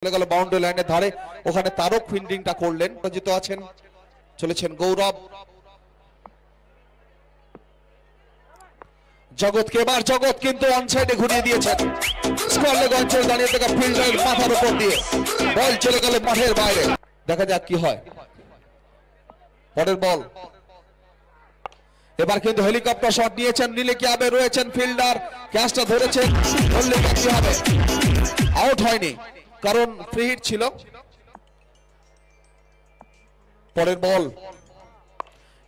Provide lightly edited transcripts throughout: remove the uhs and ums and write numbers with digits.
Boundary লাইনের ধারে ওখানে তারক ফিল্ডিংটা করলেন। পরাজিত আছেন চলেছেন গৌরব। জগৎকে এবার জগৎ কিন্তু অনসাইডে ঘুরিয়ে দিয়েছেন। স্কোয়ার লেগ অঞ্চলে দাঁড়িয়ে থাকা ফিল্ডার মাথার উপর দিয়ে বল চলে গেল মাঠের বাইরে। দেখা যাক কি হয়। পরের বল এবার কিন্তু হেলিকপ্টার শট নিয়েছেন, নিলে কি হবে? রয়েছেন ফিল্ডার, ক্যাচটা ধরেছেন, ধরলে কি হবে? আউট হয়নি কারণ ফ্রি হিট ছিল। পরের বল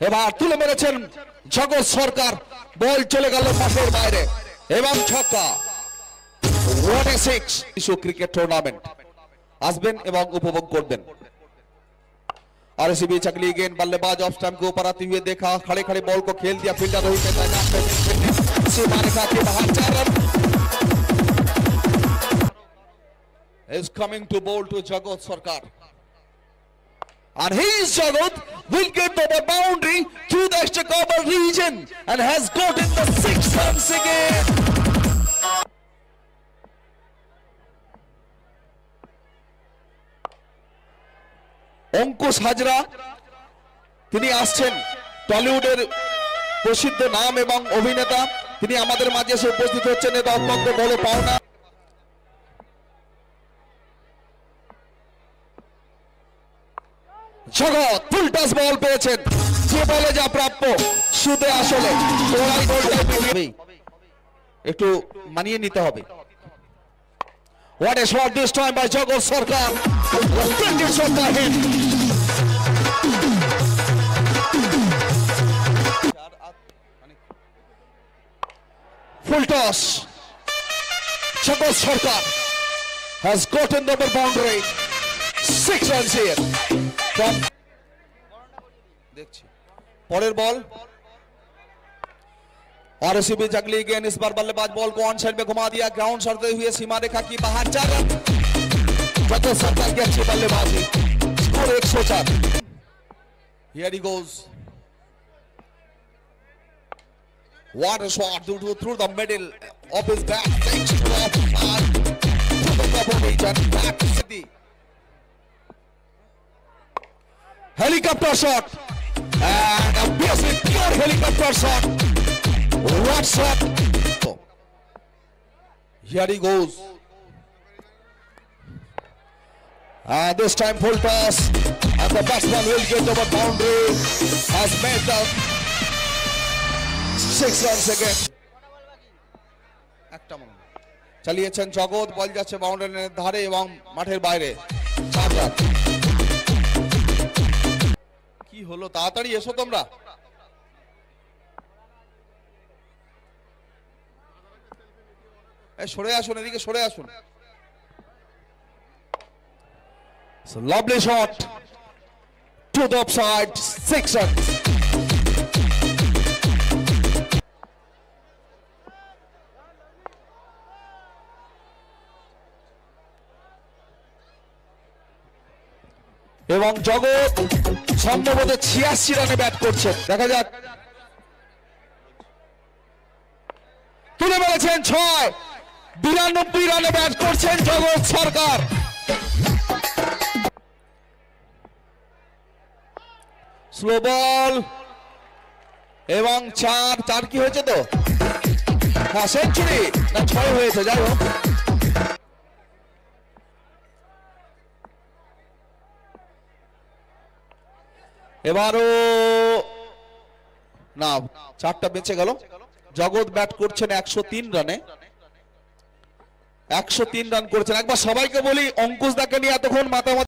এবার তুলে মেরেছেন জগৎ সরকার, বল চলে গেল মাঠের বাইরে এবং ছক্কা। 1-6 ক্রিকেট টুর্নামেন্ট আসবেন এবং উপভোগ করবেন। आरसीबी चकली गेंद, बल्लेबाज ऑफ स्टंप के ऊपर आते हुए देखा, खड़े खड़े बॉल को खेल दिया, फील्डर रोहित के बाहर 4 run is coming to bowl to Jagat Sarkar, and his Jagat will get the boundary to the extra cover region and has got in the 6 runs again. Ankush Hazra তিনি আসছেন, টলিউডের প্রসিদ্ধ নাম এবং অভিনেতা, তিনি আমাদের মাঝে এসে উপস্থিত হচ্ছেন, এটা অত্যন্ত বড় পাওনা। জগৎ ফুল টাচ বল পেয়েছেন, যে বলে যা প্রাপ্য শুধু আসলে একটু মানিয়ে নিতে হবে। What a shot this time by Jagat Sarkar. Splendid shot by him. Full toss. Jagat Sarkar has gotten the boundary. 6 runs here. From देखिए पौड़ेर बॉल आरसीबी जगली गेंद, इस बार बल्लेबाज बॉल को ऑन साइड में घुमा दिया, ग्राउंड सरते हुए सीमा रेखा की बाहर 4 रन। जगत सरकार की अच्छी बल्लेबाजी, score 104। Here he goes. What a shot through the middle of his bat, thanks to the cover region, back to City. Helicopter shot and a pure helicopter shot. What shot? Here he goes. And this time full toss, and the batsman will get over boundary. Has made the 6 runs again. চালিয়েছেন জগৎ, বল যাচ্ছে বাউন্ডারির ধারে এবং মাঠের বাইরে 4 run. কি হলো? তাড়াতাড়ি এসো তোমরা। সরে আসুন, এদিকে সরে আসুন। So lovely shot to the offside, 6 runs. এবং জগৎ সম্ভবত 86 রানে ব্যাট করছেন, দেখা যাক। তুলে মেরেছেন 6, 92 রানে ব্যাট করছেন জগৎ সরকার। স্লো বল এবং 4 কি হয়েছে তো? হ্যাঁ, সেঞ্চুরি না 6 হয়েছে, যাই হোক। এবারও না, 4টা বেঁচে গেল। জগৎ ব্যাট করছেন 103 রানে, 103 রান করেছেন। একবার সবাইকে বলি, অঙ্কুশ দাকে নিয়ে এতক্ষণ মাতামাতি